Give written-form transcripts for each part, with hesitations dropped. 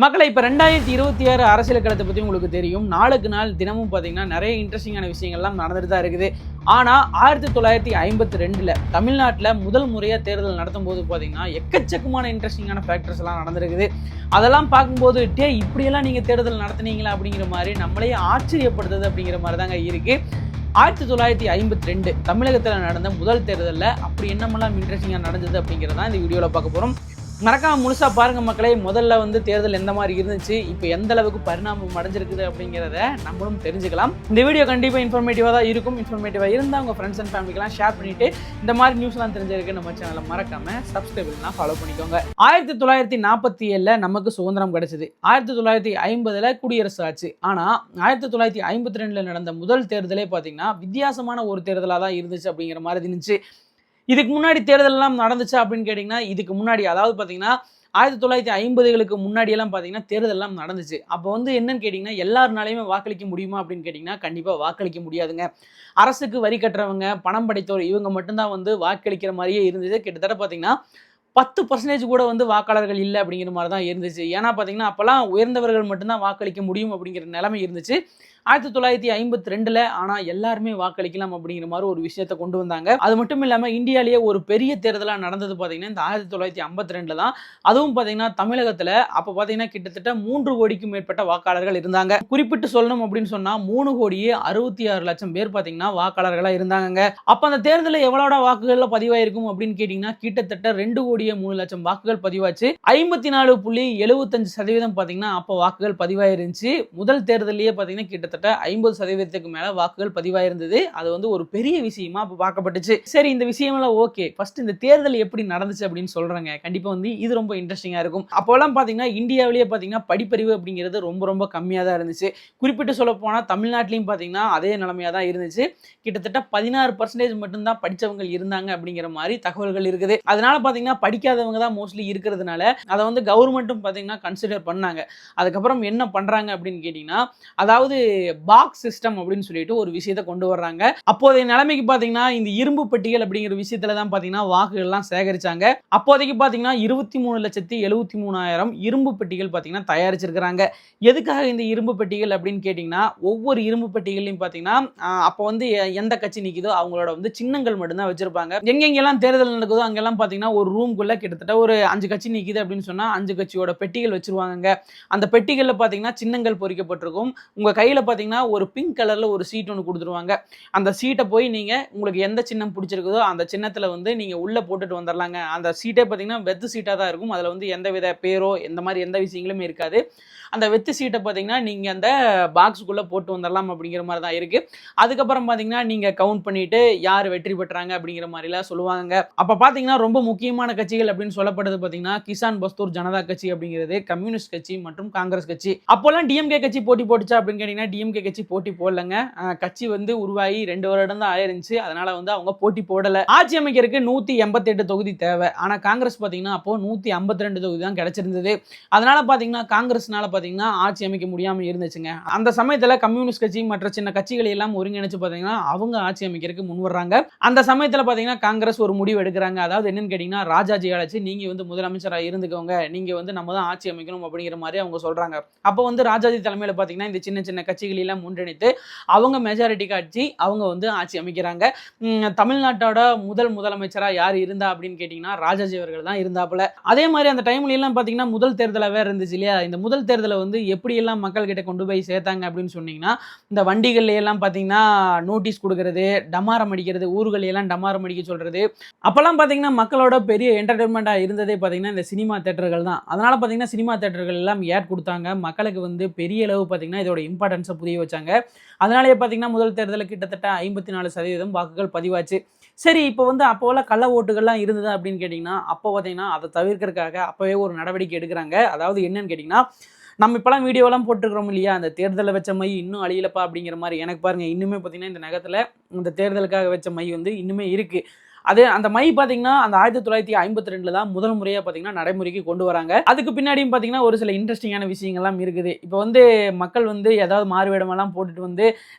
மக்களை இப்போ 2026 அரசியல் களத்தை பற்றி உங்களுக்கு தெரியும். நாளுக்கு நாள் தினமும் பார்த்தீங்கன்னா நிறைய இன்ட்ரெஸ்டிங்கான விஷயங்கள்லாம் நடந்துட்டு தான் இருக்குது. ஆனால் 1952 தமிழ்நாட்டில் முதல் முறையாக தேர்தல் நடத்தும் போது பார்த்தீங்கன்னா எக்கச்சக்கமான இன்ட்ரெஸ்டிங்கான ஃபேக்டர்ஸ் எல்லாம் நடந்திருக்குது. அதெல்லாம் பார்க்கும்போது இப்படியெல்லாம் நீங்கள் தேர்தல் நடத்துனீங்களா அப்படிங்கிற மாதிரி நம்மளையே ஆச்சரியப்படுத்துது அப்படிங்கிற மாதிரி தாங்க இருக்குது. 1952 தமிழகத்தில் நடந்த முதல் தேர்தலில் அப்படி என்னமெல்லாம் இன்ட்ரெஸ்டிங்காக நடந்தது அப்படிங்கிறதான் இந்த வீடியோவில் பார்க்க போகிறோம். மறக்காம முழுசா பாருங்க மக்களே. முதல்ல தேர்தல் எந்த மாதிரி இருந்துச்சு, இப்போ எந்த அளவுக்கு பரிணாமம் அடைஞ்சிருக்குது அப்படிங்கிறத நம்மளும் தெரிஞ்சுக்கலாம். இந்த வீடியோ கண்டிப்பாக இன்ஃபர்மேட்டிவாக தான் இருக்கும். இன்ஃபர்மேட்டிவாக இருந்தால் உங்கள் ஃப்ரெண்ட்ஸ் அண்ட் ஃபேமிலிக்கெல்லாம் ஷேர் பண்ணிட்டு இந்த மாதிரி நியூஸ்லாம் தெரிஞ்சிருக்கு நம்ம சேனலை மறக்காம சப்ஸ்கிரைப்லாம் ஃபாலோ பண்ணிக்கோங்க. 1947 நமக்கு சுதந்திரம் கிடைச்சது. 1950 குடியரசு ஆச்சு. ஆனால் 1952 நடந்த முதல் தேர்தலே பார்த்தீங்கன்னா வித்தியாசமான ஒரு தேர்தலாக தான் இருந்துச்சு அப்படிங்கிற மாதிரி இருந்துச்சு. இதுக்கு முன்னாடி தேர்தலெல்லாம் நடந்துச்சா அப்படின்னு கேட்டிங்கன்னா, இதுக்கு முன்னாடி அதாவது பார்த்தீங்கன்னா 1950களுக்கு முன்னாடியெல்லாம் பார்த்தீங்கன்னா தேர்தலெல்லாம் நடந்துச்சு. அப்போ என்னன்னு கேட்டிங்கன்னா, எல்லாருனாலையுமே வாக்களிக்க முடியுமா அப்படின்னு கேட்டிங்கன்னா, கண்டிப்பாக வாக்களிக்க முடியாதுங்க. அரசுக்கு வரி கட்டுறவங்க, பணம் படைத்தோர் இவங்க மட்டும்தான் வாக்களிக்கிற மாதிரியே இருந்தது. கிட்டத்தட்ட பார்த்தீங்கன்னா 10% கூட வாக்காளர்கள் இல்லை அப்படிங்கிற மாதிரி தான் இருந்துச்சு. ஏன்னா பார்த்தீங்கன்னா அப்போல்லாம் உயர்ந்தவர்கள் மட்டும்தான் வாக்களிக்க முடியும் அப்படிங்கிற நிலைமை இருந்துச்சு 1952. ஆனால் எல்லாருமே வாக்களிக்கலாம் அப்படிங்கிற மாதிரி ஒரு விஷயத்தை கொண்டு வந்தாங்க. அது மட்டும் இல்லாமல் இந்தியாவிலேயே ஒரு பெரிய தேர்தலாக நடந்தது பார்த்தீங்கன்னா இந்த 1952 தான். அதுவும் பார்த்தீங்கன்னா தமிழகத்தில் அப்போ பார்த்தீங்கன்னா கிட்டத்தட்ட 3 கோடிக்கும் மேற்பட்ட வாக்காளர்கள் இருந்தாங்க. குறிப்பிட்டு சொல்லணும் அப்படின்னு சொன்னால் 3,66,00,000 பேர் பார்த்தீங்கன்னா வாக்காளர்களாக இருந்தாங்க. அப்போ அந்த தேர்தலில் எவ்வளோட வாக்குகளில் பதிவாயிருக்கும் அப்படின்னு கேட்டிங்கன்னா கிட்டத்தட்ட 2,03,00,000 வாக்குகள் பதிவாச்சு. 54.75% பார்த்தீங்கன்னா அப்போ வாக்குகள் பதிவாயிருந்துச்சு. முதல் தேர்தலையே பார்த்தீங்கன்னா கிட்டத்தட்ட 50% மேல வாக்குகள் பதிவாயிருந்தது. அது ஒரு பெரிய விஷயமா அப்ப பார்க்கப்பட்டுச்சு. சரி, இந்த விஷயமெல்லாம் ஓகே. ஃபர்ஸ்ட் இந்த தேர்தல் எப்படி நடந்துச்சு அப்படின்னு சொல்றேங்க. கண்டிப்பா இது ரொம்ப இன்ட்ரெஸ்டிங்கா இருக்கும். அப்போலாம் பாத்தீங்கன்னா இந்தியாவிலேயே பாத்தீங்கன்னா படிப்பறிவு அப்படிங்கிறது ரொம்ப ரொம்ப கம்மியா தான் இருந்துச்சு. குறிப்பிட்டு சொல்ல போனா தமிழ்நாட்டிலையும் பாத்தீங்கன்னா அதே நிலைமையா தான் இருந்துச்சு. கிட்டத்தட்ட 16% மட்டும்தான் படிச்சவங்க இருந்தாங்க அப்படிங்கிற மாதிரி தகவல்கள் இருக்குது. அதனால பாத்தீங்கன்னா படிக்காதவங்க தான் மோஸ்ட்லி இருக்கிறதுனால அதை கவர்மெண்ட்டும் பாத்தீங்கன்னா கன்சிடர் பண்ணாங்க. அதுக்கப்புறம் என்ன பண்றாங்க அப்படின்னு கேட்டீங்கன்னா, அதாவது பாக்ஸ் சிஸ்டம் அப்படின்னு சொல்லிட்டு ஒரு விஷயத்தை கொண்டு வர்றாங்க. அப்போதைய நிலைமைக்கு பாத்தீங்கன்னா இந்த இரும்பு பெட்டிகள் அப்படிங்கிற விஷயத்துல தான் பாத்தீங்கன்னா வாக்குகள் எல்லாம் சேகரிச்சாங்க. அப்போதைக்கு பாத்தீங்கன்னா 23,73,000 இரும்பு பெட்டிகள் பாத்தீங்கன்னா தயாரிச்சிருக்கிறாங்க. எதுக்காக இந்த இரும்பு பெட்டிகள் அப்படின்னு கேட்டீங்கன்னா, ஒவ்வொரு இரும்பு பெட்டிகளையும் பாத்தீங்கன்னா அப்போ எந்த கட்சி நிக்குதோ அவங்களோட சின்னங்கள் மட்டும்தான் வச்சிருப்பாங்க. எங்கெங்கெல்லாம் தேர்தல் நடக்குதோ அங்கெல்லாம் பாத்தீங்கன்னா ஒரு ரூம்குள்ள கிட்டத்தட்ட ஒரு 5 கட்சி நிக்குது அப்படின்னு சொன்னா 5 கட்சியோட பெட்டிகள் வச்சிருவாங்க. அந்த பெட்டிகள்ல பாத்தீங்கன்னா சின்னங்கள் பொறிக்கப்பட்டிருக்கும். உங்க கையில பாத்தீங்கன்னா ஒரு பிங்க் கலர்ல ஒரு சீட் ஒன்று கொடுத்துருவாங்க. அந்த சீட்டை போய் நீங்க உங்களுக்கு எந்த சின்னம் பிடிச்சிருக்குதோ அந்த சின்னத்துல நீங்க உள்ள போட்டுட்டு வந்துடலாங்க. அந்த சீட்டே பாத்தீங்கன்னா வெத்து சீட்டா தான் இருக்கும். அதுல எந்த வித பேரோ எந்த மாதிரி எந்த விஷயங்களுமே இருக்காது. அந்த வெத்து சீட்டை பார்த்தீங்கன்னா நீங்கள் அந்த பாக்ஸுக்குள்ளே போட்டு வந்துடலாம் அப்படிங்கிற மாதிரி தான் இருக்குது. அதுக்கப்புறம் பார்த்தீங்கன்னா நீங்கள் கவுண்ட் பண்ணிவிட்டு யார் வெற்றி பெற்றாங்க அப்படிங்கிற மாதிரிலாம் சொல்லுவாங்க. அப்போ பார்த்தீங்கன்னா ரொம்ப முக்கியமான கட்சிகள் அப்படின்னு சொல்லப்படுது பார்த்தீங்கன்னா கிசான் மஸ்தூர் ஜனதா கட்சி அப்படிங்கிறது, கம்யூனிஸ்ட் கட்சி மற்றும் காங்கிரஸ் கட்சி. அப்போல்லாம் டிஎம்கே கட்சி போட்டி போட்டுச்சா அப்படின்னு கேட்டிங்கன்னா டிஎம்கே கட்சி போட்டி போடலங்க. கட்சி உருவாகி 2 வருடம் தான் ஆயிருந்துச்சு. அதனால அவங்க போட்டி போடலை. ஆட்சி அமைக்கிறதுக்கு 188 தொகுதி தேவை. ஆனால் காங்கிரஸ் பார்த்தீங்கன்னா அப்போ 152 தொகுதி தான் கிடைச்சிருந்தது. அதனால பார்த்தீங்கன்னா காங்கிரஸ்னால ஆட்சி அமைக்க முடியாம இருந்துச்சுங்க. அந்த சமயத்துல கம்யூனிஸ்ட் கட்சி மற்ற சின்ன கட்சிகளை எல்லாம் ஒருங்கிணைச்சு பாத்தீங்கன்னா அவங்க ஆட்சி அமைக்கிறதுக்கு முன் வர்றாங்க. அந்த சமயத்துல பாத்தீங்கன்னா காங்கிரஸ் ஒரு முடிவு எடுக்கிறாங்க. அதாவது என்னன்னு கேட்டீங்கன்னா, ராஜாஜி அழைச்சு நீங்க முதலமைச்சரா இருந்துக்கோங்க, நீங்க நம்ம தான் ஆட்சி அமைக்கணும் அப்படிங்கிற மாதிரி அவங்க சொல்றாங்க. அப்போ ராஜாஜி தலைமையில பாத்தீங்கன்னா இந்த சின்ன சின்ன கட்சிகள் எல்லாம் ஒன்றிணைத்து அவங்க மெஜாரிட்டி காட்சி அவங்க ஆட்சி அமைக்கிறாங்க. தமிழ்நாட்டோட முதலமைச்சரா யார் இருந்தா அப்படின்னு கேட்டீங்கன்னா ராஜாஜி அவர்கள் தான் இருந்தாப்புல. அதே மாதிரி அந்த டைம்ல எல்லாம் பாத்தீங்கன்னா முதல் தேர்தல வேற இருந்துச்சு இல்லையா. இந்த முதல் தேர்தல எப்படி எல்லாம் மக்கள் கிட்ட கொண்டு போய் சேர்த்தாங்க அப்படின்னு சொன்னீங்கன்னா, இந்த வண்டிகள்ல எல்லாம் பாத்தீங்கன்னா நோட்டீஸ் கொடுக்கிறது, டமாரம் அடிக்கிறது, ஊர்கள் எல்லாம் டமாரம் அடிக்க சொல்றது. அப்பெல்லாம் பாத்தீங்கன்னா மக்களோட பெரிய என்டர்டைன்மெண்டா இருந்ததே பாத்தீங்கன்னா இந்த சினிமா தியேட்டர்கள் தான். அதனால பாத்தீங்கன்னா சினிமா தியேட்டர்கள் எல்லாம் ஏட் கொடுத்தாங்க. மக்களுக்கு பெரிய அளவு பாத்தீங்கன்னா இதோட இம்பார்ட்டன்ஸை புரிய வச்சாங்க. அதனாலேயே பாத்தீங்கன்னா முதல் தேர்தலில் கிட்டத்தட்ட 54% வாக்குகள் பதிவாச்சு. சரி, இப்போ அப்போலாம் கள்ள ஓட்டுகள்லாம் இருந்தது அப்படின்னு கேட்டிங்கன்னா, அப்போ பார்த்தீங்கன்னா அதை தவிர்க்கிறதுக்காக அப்போவே ஒரு நடவடிக்கை எடுக்கிறாங்க. அதாவது என்னன்னு கேட்டிங்கன்னா, நம்ம இப்போலாம் வீடியோலாம் போட்டுருக்கிறோம் இல்லையா, அந்த தேர்தலில் வச்ச மை இன்னும் அழியலப்பா அப்படிங்கிற மாதிரி. எனக்கு பாருங்கள் இன்னுமே பார்த்தீங்கன்னா இந்த நகத்தில் இந்த தேர்தலுக்காக வச்ச மை இன்னுமே இருக்குது. அது அந்த மை பார்த்தீங்கன்னா அந்த 1952 தான் முதல் முறையாக பார்த்தீங்கன்னா நடைமுறைக்கு கொண்டு வராங்க. அதுக்கு பின்னாடியும் பார்த்தீங்கன்னா ஒரு சில இன்ட்ரெஸ்டிங்கான விஷயங்கள்லாம் இருக்குது. இப்போ வந்து மக்கள் வந்து ஏதாவது மாறுவேடமெல்லாம் போட்டுட்டு வந்து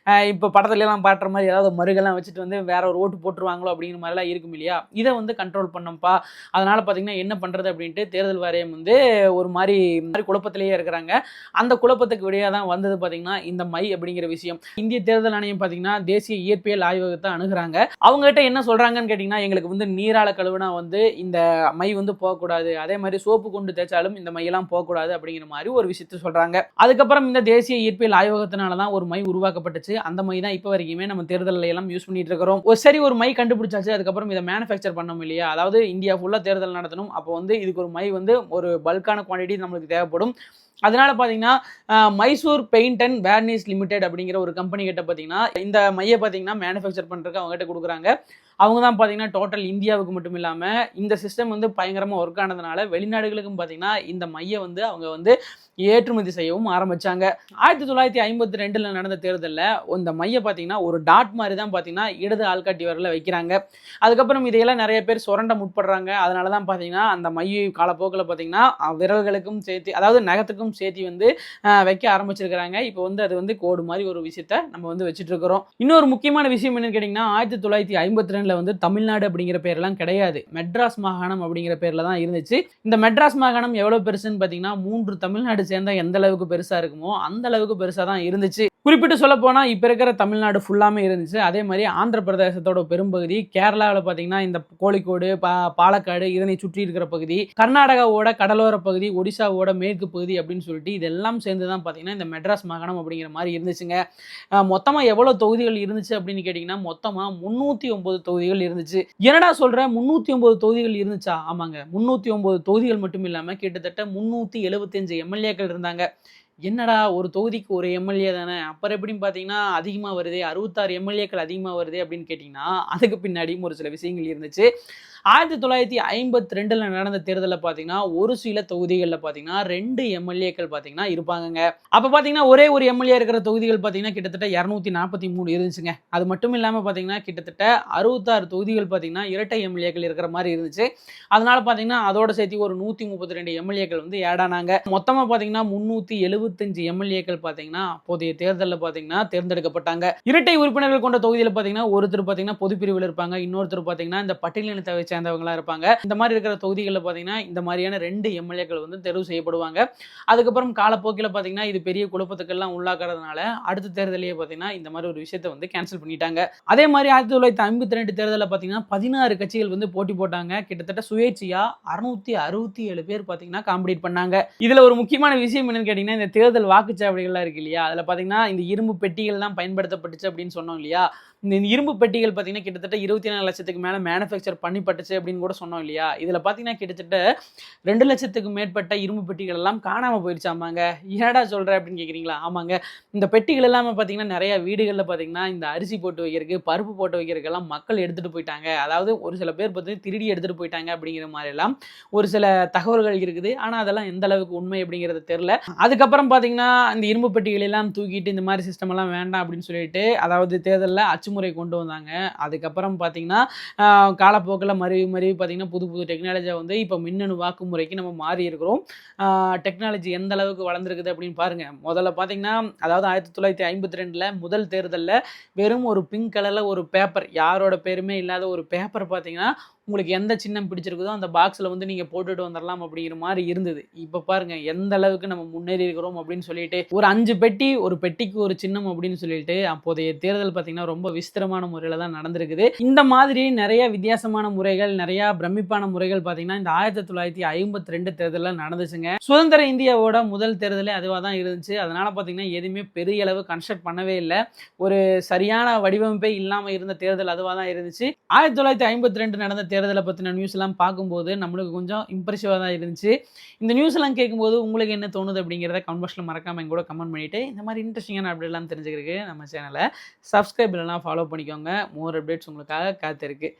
இப்போ படத்துலலாம் பாட்டுற மாதிரி ஏதாவது மருகெல்லாம் வச்சுட்டு வந்து வேற ஒரு ஓட்டு போட்டுருவாங்களோ அப்படிங்கிற மாதிரிலாம் இருக்கும் இல்லையா, இதை வந்து கண்ட்ரோல் பண்ணப்பா. அதனால பார்த்தீங்கன்னா என்ன பண்ணுறது அப்படின்ட்டு தேர்தல் வாரியம் வந்து ஒரு மாதிரி குழப்பத்திலேயே இருக்கிறாங்க. அந்த குழப்பத்துக்கு விடையாக தான் வந்தது பார்த்தீங்கன்னா இந்த மை அப்படிங்கிற விஷயம். இந்திய தேர்தல் ஆணையம் பார்த்தீங்கன்னா தேசிய இயற்பியல் ஆய்வகத்தை அணுகுறாங்க. அவங்ககிட்ட என்ன சொல்றாங்கன்னு கேட்டிங்கன்னா, எங்களுக்கு வந்து நீரால கழுவுனா வந்து இந்த மை வந்து போகக்கூடாது, அதே மாதிரி சோப்பு கொண்டு தேய்ச்சாலும் இந்த மையெல்லாம் போகக்கூடாது அப்படிங்கிற மாதிரி ஒரு விஷயத்தை சொல்றாங்க. அதுக்கப்புறம் இந்த தேசிய இயற்பியல் ஆய்வகத்தினால தான் ஒரு மை உருவாக்கப்பட்டுச்சு. அந்த மை தான் இப்போ வரைக்குமே நம்ம தேர்தலில் எல்லாம் யூஸ் பண்ணிட்டு இருக்கிறோம். சரி, ஒரு மை கண்டுபிடிச்சாச்சு, அதுக்கப்புறம் இதை மேனுஃபேக்சர் பண்ணணும் இல்லையா, அதாவது இந்தியா ஃபுல்லா தேர்தல் நடத்தணும். அப்போ வந்து இதுக்கு ஒரு மை வந்து ஒரு பல்கான குவான்டிட்டி நம்மளுக்கு தேவைப்படும். அதனால பார்த்தீங்கன்னா மைசூர் பெயிண்ட் அண்ட் வேர்னிஷ் லிமிடெட் அப்படிங்கிற ஒரு கம்பெனி கிட்ட பார்த்தீங்கன்னா இந்த மையை பார்த்தீங்கன்னா மேனுஃபேக்சர் பண்ணுறதுக்கு அவங்க கிட்ட கொடுக்குறாங்க. அவங்க தான் பார்த்தீங்கன்னா டோட்டல் இந்தியாவுக்கு மட்டும் இல்லாமல் இந்த சிஸ்டம் வந்து பயங்கரமாக ஒர்க் ஆனதுனால வெளிநாடுகளுக்கும் பார்த்தீங்கன்னா இந்த மையை வந்து அவங்க வந்து ஏற்றுமதி செய்யவும் ஆரம்பிச்சாங்க. 1952 நடந்த தேர்தலில் இந்த மையை பார்த்தீங்கன்னா ஒரு டாட் மாதிரி தான் பார்த்தீங்கன்னா இடது ஆள்காட்டி விரலில் வைக்கிறாங்க. அதுக்கப்புறம் இதையெல்லாம் நிறைய பேர் சுரண்ட முற்படுறாங்க. அதனால தான் பார்த்தீங்கன்னா அந்த மையை காலப்போக்கில் பார்த்தீங்கன்னா விரல்களுக்கும் சேர்த்து, அதாவது நகத்துக்கும் சேர்த்து வந்து வைக்க ஆரம்பிச்சிருக்கிறாங்க. இப்போ வந்து அது வந்து கோடு மாதிரி ஒரு விஷயத்த நம்ம வந்து வச்சுட்டு இருக்கிறோம். இன்னொரு முக்கியமான விஷயம் என்னன்னு கேட்டிங்கன்னா 1952 வந்து தமிழ்நாடு அப்படிங்கிற பேர்லாம் கிடையாது, மெட்ராஸ் மாகாணம் அப்படிங்கிற பேர்ல தான் இருந்துச்சு. இந்த மெட்ராஸ் மாகாணம் எவ்வளவு பெருசுன்னு பார்த்தீங்கன்னா 3 தமிழ்நாடு சேர்ந்தா எந்த அளவுக்கு பெருசா இருக்குமோ அந்த அளவுக்கு பெருசா தான் இருந்துச்சு. குறிப்பிட்டு சொல்ல போனா இப்ப இருக்கிற தமிழ்நாடு ஃபுல்லாமே இருந்துச்சு. அதே மாதிரி ஆந்திர பிரதேசத்தோட பெரும்பகுதி, கேரளாவில் பார்த்தீங்கன்னா இந்த கோழிக்கோடு, பாலக்காடு இதனை சுற்றி இருக்கிற பகுதி, கர்நாடகாவோட கடலோர பகுதி, ஒடிசாவோட மேற்கு பகுதி அப்படின்னு சொல்லிட்டு இதெல்லாம் சேர்ந்து தான் பார்த்தீங்கன்னா இந்த மெட்ராஸ் மாகாணம் அப்படிங்கிற மாதிரி இருந்துச்சுங்க. மொத்தமாக எவ்வளோ தொகுதிகள் இருந்துச்சு அப்படின்னு கேட்டிங்கன்னா மொத்தமாக 309 தொகுதிகள் இருந்துச்சு. என்னடா சொல்ற, 309 தொகுதிகள் இருந்துச்சா? ஆமாங்க, 309 தொகுதிகள் மட்டும் இல்லாமல் கிட்டத்தட்ட 375 எம்எல்ஏக்கள் இருந்தாங்க. என்னடா ஒரு தொகுதிக்கு ஒரு எம்எல்ஏ தானே, அப்புறம் எப்படின்னு பார்த்தீங்கன்னா அதிகமாக வருது, 66 எம்எல்ஏக்கள் அதிகமாக வருது அப்படின்னு கேட்டிங்கன்னா அதுக்கு பின்னாடியும் ஒரு சில விஷயங்கள் இருந்துச்சு. 1952 நடந்த தேர்தலில் பார்த்தீங்கன்னா ஒரு சில தொகுதிகளில் பார்த்தீங்கன்னா 2 எம்எல்ஏக்கள் பார்த்தீங்கன்னா இருப்பாங்கங்க. அப்போ பார்த்தீங்கன்னா ஒரே ஒரு எம்எல்ஏ இருக்கிற தொகுதிகள் பார்த்தீங்கன்னா கிட்டத்தட்ட 243 இருந்துச்சுங்க. அது மட்டும் இல்லாமல் பார்த்தீங்கன்னா கிட்டத்தட்ட 66 தொகுதிகள் பார்த்தீங்கன்னா இரட்டை எம்எல்ஏக்கள் இருக்கிற மாதிரி இருந்துச்சு. அதனால பார்த்தீங்கன்னா அதோட சேர்த்து ஒரு 132 எம்எல்ஏக்கள் வந்து ஆட் ஆனாங்க. மொத்தமாக பார்த்தீங்கன்னா 375 எம்எல்ஏக்கள் பார்த்தீங்கன்னா அப்போதைய தேர்தலில் பார்த்தீங்கன்னா தேர்ந்தெடுக்கப்பட்டாங்க. இரட்டை உறுப்பினர்கள் கொண்ட தொகுதியில் பார்த்தீங்கன்னா ஒருத்தர் பார்த்தீங்கன்னா பொதுப்பிரிவில் இருப்பாங்க, இன்னொருத்தர் பார்த்தீங்கன்னா இந்த பட்டியலினத்தை சேர்ந்தவங்களா இருப்பாங்க. இந்த மாதிரி இருக்கிற தொகுதிகளில் பார்த்தீங்கன்னா இந்த மாதிரியான 2 எம்எல்ஏக்கள் வந்து தேர்வு செய்யப்படுவாங்க. அதுக்கப்புறம் காலப்போக்கில் பார்த்தீங்கன்னா இது பெரிய குழப்பத்துக்கெல்லாம் உள்ளாக்குறதுனால அடுத்த தேர்தலையே பார்த்தீங்கன்னா இந்த மாதிரி ஒரு விஷயத்தை வந்து கேன்சல் பண்ணிட்டாங்க. அதே மாதிரி 1952 தேர்தலில் பார்த்தீங்கன்னா 16 கட்சிகள் வந்து போட்டி போட்டாங்க. கிட்டத்தட்ட சுயேட்சையா 667 பேர் பார்த்தீங்கன்னா காம்படிட் பண்ணாங்க. இதுல ஒரு முக்கியமான விஷயம் என்னன்னு கேட்டீங்கன்னா இந்த தேர்தல் வாக்குச்சாவடிகள்லாம் இருக்கு இல்லையா, அதுல பார்த்தீங்கன்னா இந்த இரும்பு பெட்டிகள் தான் பயன்படுத்தப்பட்டுச்சு அப்படின்னு சொன்னோம் இல்லையா. இந்த இரும்பு பெட்டிகள் பார்த்தீங்கன்னா கிட்டத்தட்ட 24 லட்சத்துக்கு மேலே மேனுஃபேக்சர் பண்ணிப்பட்டுச்சு அப்படின்னு கூட சொன்னோம் இல்லையா. இதில் பார்த்தீங்கன்னா கிட்டத்தட்ட 2 லட்சத்துக்கு மேற்பட்ட இரும்பு பெட்டிகள் எல்லாம் காணாமல் போயிடுச்சாமாங்க. ஏடா சொல்கிற அப்படின்னு கேட்குறீங்களா? ஆமாங்க, இந்த பெட்டிகள் எல்லாமே பார்த்தீங்கன்னா நிறைய வீடுகளில் பார்த்தீங்கன்னா இந்த அரிசி போட்டு வைக்கிறதுக்கு, பருப்பு போட்டு வைக்கிறதுக்கெல்லாம் மக்கள் எடுத்துகிட்டு போயிட்டாங்க. அதாவது ஒரு சில பேர் பார்த்தீங்கன்னா திருடி எடுத்துகிட்டு போயிட்டாங்க அப்படிங்கிற மாதிரிலாம் ஒரு சில தகவல்கள் இருக்குது. ஆனால் அதெல்லாம் எந்த அளவுக்கு உண்மை அப்படிங்கிறது தெரில. அதுக்கப்புறம் பார்த்தீங்கன்னா இந்த இரும்பு பெட்டிகள் எல்லாம் தூக்கிட்டு இந்த மாதிரி சிஸ்டம் எல்லாம் வேண்டாம் அப்படின்னு சொல்லிட்டு அதாவது தேர்தலில் அச்சுமுறை கொண்டு வந்தாங்க. அதுக்கப்புறம் பார்த்தீங்கன்னா காலப்போக்கில் மறுபடி பார்த்தீங்கன்னா புது புது டெக்னாலஜியை வந்து இப்போ மின்னணு வாக்கு முறைக்கு நம்ம மாறி இருக்கிறோம். டெக்னாலஜி எந்த அளவுக்கு வளர்ந்துருக்குது அப்படின்னு பாருங்க. முதல்ல பார்த்தீங்கன்னா அதாவது 1952 முதல் தேர்தலில் வெறும் ஒரு பிங்க் கலரில் ஒரு பேப்பர், யாரோட பேருமே இல்லாத ஒரு பேப்பர் பார்த்தீங்கன்னா உங்களுக்கு எந்த சின்னம் பிடிச்சிருக்குதோ அந்த பாக்ஸில் வந்து நீங்கள் போட்டுட்டு வந்துடலாம் அப்படிங்கிற மாதிரி இருந்தது. இப்போ பாருங்க எந்த அளவுக்கு நம்ம முன்னேறி இருக்கிறோம் அப்படின்னு சொல்லிட்டு ஒரு 5 பெட்டி, ஒரு பெட்டிக்கு ஒரு சின்னம் அப்படின்னு சொல்லிட்டு அப்போதைய தேர்தல் பார்த்தீங்கன்னா ரொம்ப விசித்திரமான முறையில் தான் நடந்திருக்குது. இந்த மாதிரி நிறைய வித்தியாசமான முறைகள், நிறைய பிரமிப்பான முறைகள் பார்த்தீங்கன்னா இந்த 1952 தேர்தலில் நடந்துச்சுங்க. சுதந்திர இந்தியாவோட முதல் தேர்தலே அதுவாக தான் இருந்துச்சு. அதனால பார்த்தீங்கன்னா எதுவுமே பெரிய அளவு கன்ஸ்ட்ரக்ட் பண்ணவே இல்லை. ஒரு சரியான வடிவமைப்பே இல்லாமல் இருந்த தேர்தல் அதுவாக தான் இருந்துச்சு. 1952 நடந்த தேர்தலை பற்றின நியூஸ் எல்லாம் பார்க்கும்போது நம்மளுக்கு கொஞ்சம் இம்ப்ரெசிவாக தான் இருந்துச்சு. இந்த நியூஸ் எல்லாம் கேட்கும்போது உங்களுக்கு என்ன தோணுது அப்படிங்கிறத கமெண்ட் பாக்ஸில் மறக்காமல் எங்க கூட கமெண்ட் பண்ணிவிட்டு இந்த மாதிரி இன்ட்ரெஸ்டிங்கான அப்டேட்லாம் தெரிஞ்சுக்கிறதுக்கு நம்ம சேனலை சப்ஸ்கிரைப் இல்லைனா ஃபாலோ பண்ணிக்கோங்க. மோர் அப்டேட்ஸ் உங்களுக்காக காத்திருக்கு.